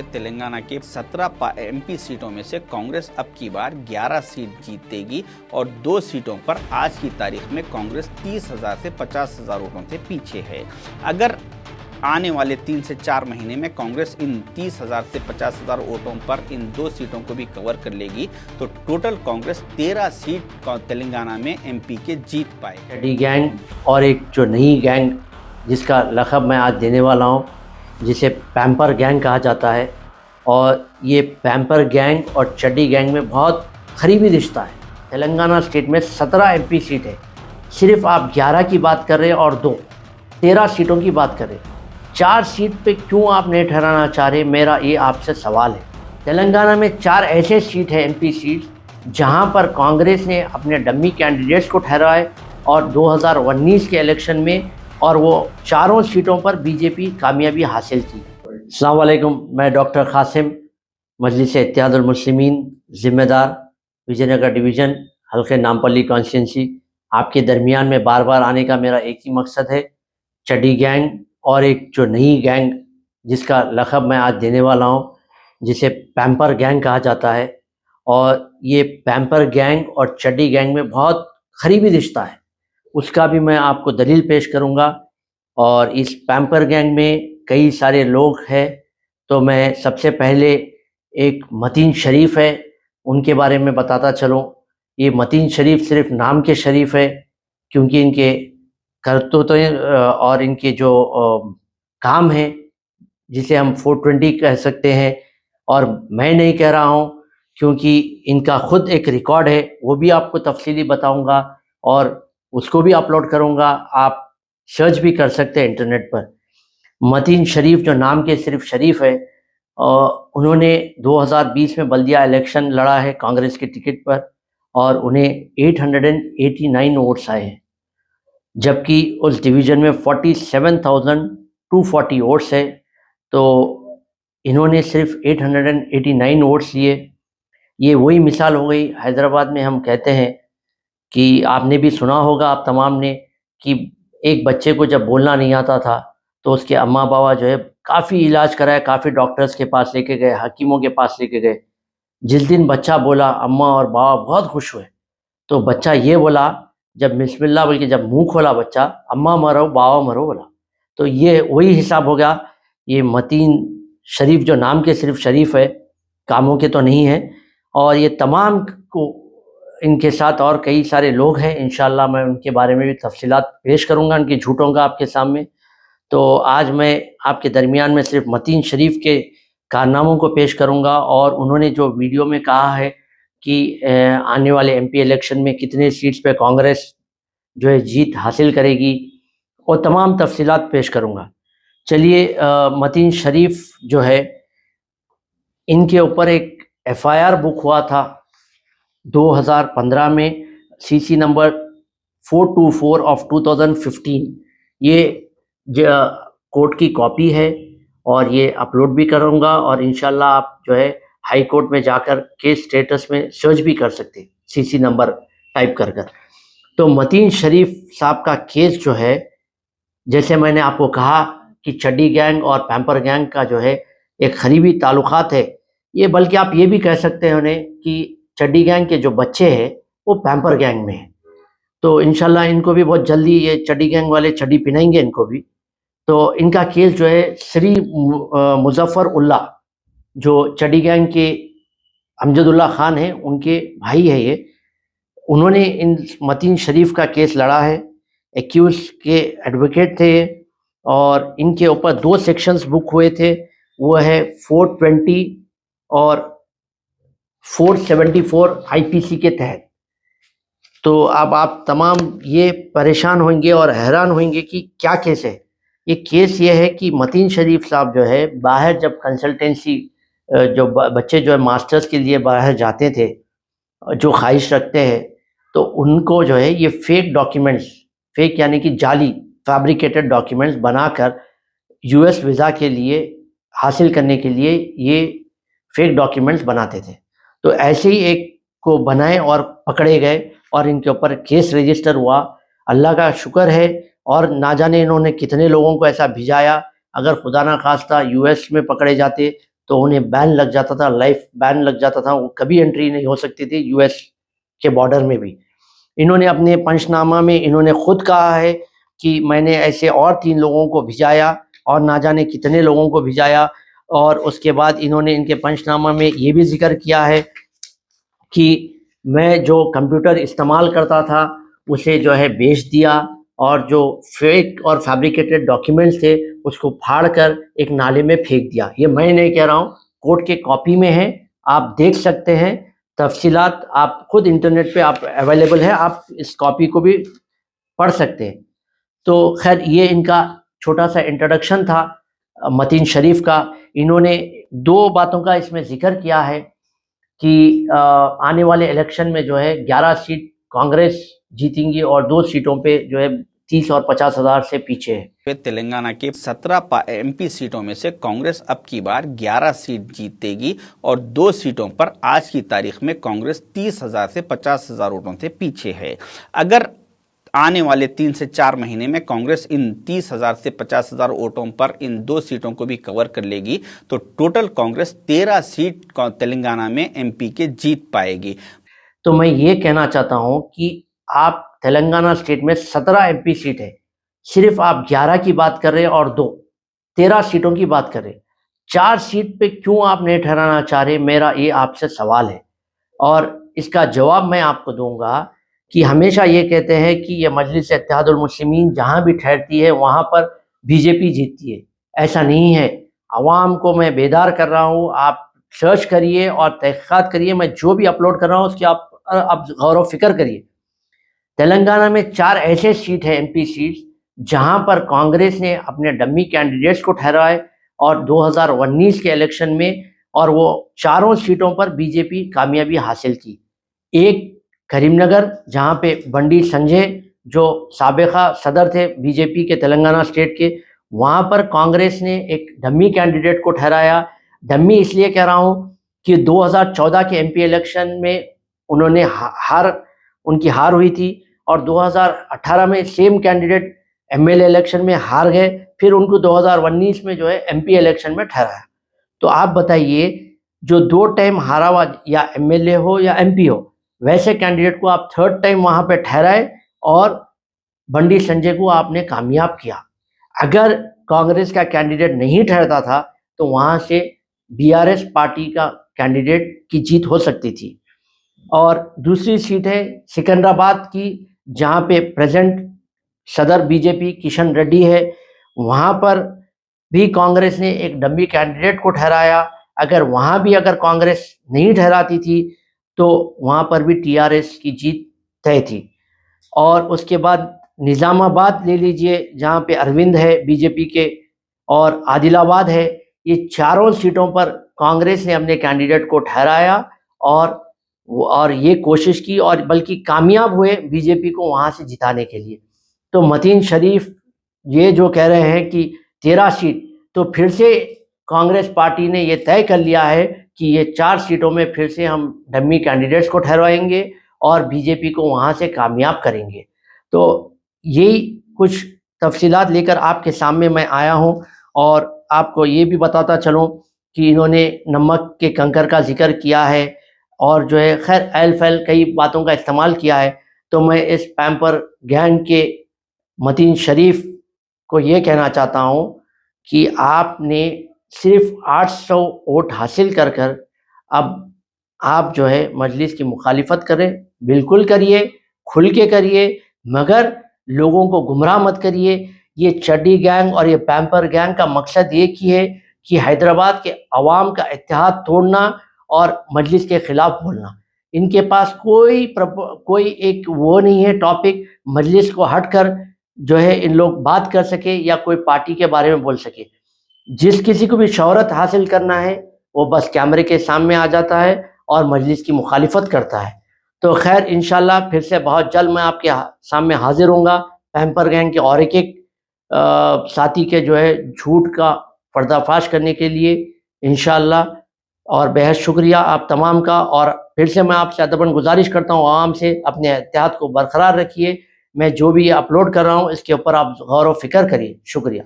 तेलंगाना के 17 एमपी सीटों में से कांग्रेस अब की बार 11 सीट जीतेगी और 2 सीटों पर आज की तारीख में कांग्रेस 30,000 से 50,000 वोटों से पीछे है। अगर आने वाले 3 से 4 महीने में कांग्रेस इन 30,000 से 50,000 वोटों पर इन 2 सीटों को भी कवर कर लेगी तो टोटल कांग्रेस 13 सीट तेलंगाना में एमपी के जीत पाए। चड्डी गैंग और एक जो नई गैंग जिसका लक़ब मैं आज देने वाला हूँ, जिसे पैम्पर गैंग कहा जाता है, और ये पैम्पर गैंग और चड्डी गैंग में बहुत करीबी रिश्ता है। तेलंगाना स्टेट में 17 एमपी सीट है, सिर्फ आप 11 की बात कर रहे हैं और 13 सीटों की बात कर रहे हैं। 4 सीट पे क्यों आप नहीं ठहराना चाह रहे, मेरा ये आपसे सवाल है। तेलंगाना में 4 ऐसे सीट है एमपी सीट जहां पर कांग्रेस ने अपने डम्मी कैंडिडेट्स को ठहराए और 2019 के इलेक्शन में, और वो चारों सीटों पर बीजेपी कामयाबी हासिल की। अस्सलाम वालेकुम, मैं डॉक्टर कासिम, मजलिस इत्तेहादुल मुस्लिमीन ज़िम्मेदार, विजयनगर डिवीज़न, हल्के नामपल्ली कॉन्स्टिट्यूंसी। आपके दरमियान में बार बार आने का मेरा एक ही मकसद है, चड्डी गैंग और एक जो नई गैंग जिसका लक़ब मैं आज देने वाला हूँ, जिसे पैम्पर गैंग कहा जाता है, और ये पैम्पर गैंग और चड्डी गैंग में बहुत करीबी रिश्ता है, उसका भी मैं आपको दलील पेश करूंगा। और इस पैम्पर गैंग में कई सारे लोग हैं, तो मैं सबसे पहले एक मतीन शरीफ है, उनके बारे में बताता चलूँ। ये मतीन शरीफ सिर्फ नाम के शरीफ है, क्योंकि इनके करतूतें और इनके जो काम है, जिसे हम 420 कह सकते हैं, और मैं नहीं कह रहा हूँ, क्योंकि इनका खुद एक रिकॉर्ड है, वो भी आपको तफसीली बताऊंगा और उसको भी अपलोड करूंगा। आप सर्च भी कर सकते हैं इंटरनेट पर। मतीन शरीफ जो नाम के सिर्फ शरीफ है, उन्होंने 2020 में बल्दिया इलेक्शन लड़ा है कांग्रेस के टिकट पर, और उन्हें 889 वोट्स आए हैं, जबकि उस डिवीज़न में 47,240 वोट्स है। तो इन्होंने सिर्फ 889 वोट्स लिए। ये वही मिसाल हो गई, हैदराबाद में हम कहते हैं कि आपने भी सुना होगा आप तमाम ने, कि एक बच्चे को जब बोलना नहीं आता था तो उसके अम्मा बाबा जो है काफ़ी इलाज कराए, काफ़ी डॉक्टर्स के पास लेके गए, हकीमों के पास लेके गए। जिस दिन बच्चा बोला, अम्मा और बाबा बहुत खुश हुए। तो बच्चा ये बोला, जब बिस्मिल्लाह बोल के जब मुंह खोला बच्चा, अम्मा मरो बाबा मरो बोला। तो ये वही हिसाब हो गया। ये मतीन शरीफ जो नाम के सिर्फ शरीफ है, कामों के तो नहीं है। और ये तमाम को इनके साथ और कई सारे लोग हैं, इंशाअल्लाह मैं उनके बारे में भी तफसीलात पेश करूंगा, उनकी झूठों का आपके सामने। तो आज मैं आपके दरमियान में सिर्फ मतीन शरीफ के कारनामों को पेश करूंगा, और उन्होंने जो वीडियो में कहा है कि आने वाले एमपी इलेक्शन में कितने सीट्स पे कांग्रेस जो है जीत हासिल करेगी, वो तमाम तफसीलात पेश करूंगा। चलिए, मतीन शरीफ जो है, इनके ऊपर एक एफआईआर बुक हुआ था 2015 में, सीसी नंबर 424 ऑफ 2015। ये कोर्ट की कॉपी है और ये अपलोड भी करूँगा, और इंशाल्लाह आप जो है हाई कोर्ट में जाकर केस स्टेटस में सर्च भी कर सकते हैं, सीसी नंबर टाइप कर कर। तो मतीन शरीफ साहब का केस जो है, जैसे मैंने आपको कहा कि चड्डी गैंग और पैम्पर गैंग का जो है एक करीबी ताल्लुकात है। ये बल्कि आप ये भी कह सकते हैं उन्हें कि चड्डी गैंग के जो बच्चे हैं वो पैम्पर गैंग में हैं। तो इंशाल्लाह इनको भी बहुत जल्दी ये चड्डी गैंग वाले चड्डी पिनाएंगे इनको भी। तो इनका केस जो है, श्री मुजफ्फर उल्लाह जो चड्डी गैंग के अमजदुल्ला खान हैं, उनके भाई है ये, उन्होंने इन मतीन शरीफ का केस लड़ा है। एक्यूज के एडवोकेट थे, और इनके ऊपर 2 सेक्शंस बुक हुए थे, वो है 420 और 474 आईपीसी के तहत। तो अब आप तमाम ये परेशान होंगे और हैरान होंगे कि क्या केस है। ये केस ये है कि मतीन शरीफ साहब जो है, बाहर जब कंसल्टेंसी जो बच्चे जो है मास्टर्स के लिए बाहर जाते थे, जो ख्वाहिश रखते हैं, तो उनको जो है ये फेक डॉक्यूमेंट्स, फेक यानी कि जाली फैब्रिकेटेड डॉक्यूमेंट्स बनाकर यूएस वीज़ा के लिए हासिल करने के लिए ये फेक डॉक्यूमेंट्स बनाते थे। तो ऐसे ही एक को बनाए और पकड़े गए, और इनके ऊपर केस रजिस्टर हुआ। अल्लाह का शुक्र है, और ना जाने इन्होंने कितने लोगों को ऐसा भिजाया। अगर खुदा ना खास्ता यूएस में पकड़े जाते तो उन्हें बैन लग जाता था, लाइफ बैन लग जाता था, वो कभी एंट्री नहीं हो सकती थी यूएस के बॉर्डर में भी। इन्होंने अपने पंचनामा में इन्होंने खुद कहा है कि मैंने ऐसे और 3 लोगों को भिजाया और ना जाने कितने लोगों को भिजाया। और उसके बाद इन्होंने इनके पंचनामा में ये भी जिक्र किया है कि मैं जो कंप्यूटर इस्तेमाल करता था उसे जो है बेच दिया, और जो फेक और फैब्रिकेटेड डॉक्यूमेंट्स थे उसको फाड़ कर एक नाले में फेंक दिया। ये मैं नहीं कह रहा हूँ, कोर्ट के कॉपी में है, आप देख सकते हैं। तफसीलात आप खुद इंटरनेट पे आप अवेलेबल है, आप इस कॉपी को भी पढ़ सकते हैं। तो खैर ये इनका छोटा सा इंट्रोडक्शन था मतीन शरीफ का। इन्होंने 2 बातों का इसमें जिक्र किया है कि आने वाले इलेक्शन में जो है 11 सीट कांग्रेस जीतेंगी और 2 सीटों पे जो है 30 और 50 हज़ार से पीछे है। तेलंगाना के 17 एमपी सीटों में से कांग्रेस अब की बार 11 सीट जीतेगी और 2 सीटों पर आज की तारीख में कांग्रेस 30,000 से 50,000 वोटों से पीछे है। अगर आने वाले 3 से 4 महीने में कांग्रेस इन 30,000 से 50,000 वोटों पर इन 2 सीटों को भी कवर कर लेगी तो टोटल कांग्रेस 13 सीट तेलंगाना में एमपी के जीत पाएगी। तो मैं ये कहना चाहता हूँ कि आप तेलंगाना स्टेट में 17 एमपी सीट है, सिर्फ आप 11 की बात कर रहे हैं और 13 सीटों की बात कर रहे हैं। 4 सीट पे क्यों आप नहीं ठहराना चाह रहे, मेरा ये आपसे सवाल है। और इसका जवाब मैं आपको दूंगा कि हमेशा ये कहते हैं कि ये मजलिस इत्तेहादुल मुस्लिमीन जहाँ भी ठहरती है वहाँ पर बीजेपी जीतती है। ऐसा नहीं है। आवाम को मैं बेदार कर रहा हूँ, आप सर्च करिए और तहक़ीक़ात करिए। मैं जो भी अपलोड कर रहा हूँ उसकी आप गौर व फिक्र करिए। तेलंगाना में 4 ऐसे सीट है एमपी सीट जहाँ पर कांग्रेस ने अपने डम्मी कैंडिडेट्स को ठहराए और 2019 के इलेक्शन में, और वो चारों सीटों पर बीजेपी कामयाबी हासिल की। एक करीमनगर जहाँ पे बंडी संजय जो साबिका सदर थे बीजेपी के तेलंगाना स्टेट के, वहाँ पर कांग्रेस ने एक डम्मी कैंडिडेट को ठहराया। डम्मी इसलिए कह रहा हूँ कि 2014 के एमपी इलेक्शन में उन्होंने उनकी हार हुई थी और 2018 में सेम कैंडिडेट एमएलए इलेक्शन में हार गए, फिर उनको 2019 में जो है एमपी इलेक्शन में ठहराया। तो आप बताइए, जो 2 टाइम हारा हुआ या एमएलए हो या एमपी हो, वैसे कैंडिडेट को आप 3rd टाइम वहाँ पे ठहराए और बंडी संजय को आपने कामयाब किया। अगर कांग्रेस का कैंडिडेट नहीं ठहरता था तो वहाँ से बीआरएस पार्टी का कैंडिडेट की जीत हो सकती थी। और दूसरी सीट है सिकंदराबाद की, जहाँ पे प्रेजेंट सदर बीजेपी किशन रेड्डी है। वहाँ पर भी कांग्रेस ने एक डम्मी कैंडिडेट को ठहराया। अगर कांग्रेस नहीं ठहराती थी तो वहाँ पर भी टीआरएस की जीत तय थी। और उसके बाद निज़ामाबाद ले लीजिए, जहाँ पे अरविंद है बीजेपी के, और आदिलाबाद है। ये चारों सीटों पर कांग्रेस ने अपने कैंडिडेट को ठहराया और ये कोशिश की और बल्कि कामयाब हुए बीजेपी को वहाँ से जिताने के लिए। तो मतीन शरीफ ये जो कह रहे हैं कि 13 सीट, तो फिर से कांग्रेस पार्टी ने ये तय कर लिया है कि ये 4 सीटों में फिर से हम डम्मी कैंडिडेट्स को ठहराएंगे और बीजेपी को वहाँ से कामयाब करेंगे। तो यही कुछ तफसीलात लेकर आपके सामने मैं आया हूँ। और आपको ये भी बताता चलूँ कि इन्होंने नमक के कंकर का जिक्र किया है और जो है खैर एल फैल कई बातों का इस्तेमाल किया है। तो मैं इस पैम्पर गैंग के मतीन शरीफ को ये कहना चाहता हूँ कि आपने सिर्फ 800 वोट हासिल कर अब आप जो है मजलिस की मुखालिफत करें, बिल्कुल करिए, खुल के करिए, मगर लोगों को गुमराह मत करिए। ये चड्डी गैंग और ये पैम्पर गैंग का मकसद एक ही है कि हैदराबाद के अवाम का इत्तेहाद तोड़ना और मजलिस के ख़िलाफ़ बोलना। इनके पास कोई एक वो नहीं है टॉपिक मजलिस को हट कर जो है इन लोग बात कर सके या कोई पार्टी के बारे में बोल सके। जिस किसी को भी शोहरत हासिल करना है वो बस कैमरे के सामने आ जाता है और मजलिस की मुखालिफत करता है। तो खैर इंशाल्लाह फिर से बहुत जल्द मैं आपके सामने हाजिर होऊंगा पैम्पर गैंग के और एक साथी के जो है झूठ का पर्दाफाश करने के लिए इंशाल्लाह। और बेहद शुक्रिया आप तमाम का। और फिर से मैं आपसे अदबन गुजारिश करता हूँ आवाम से, अपने एहतियात को बरकरार रखिए। मैं जो भी अपलोड कर रहा हूँ इसके ऊपर आप गौर व फिक्र करिए। शुक्रिया।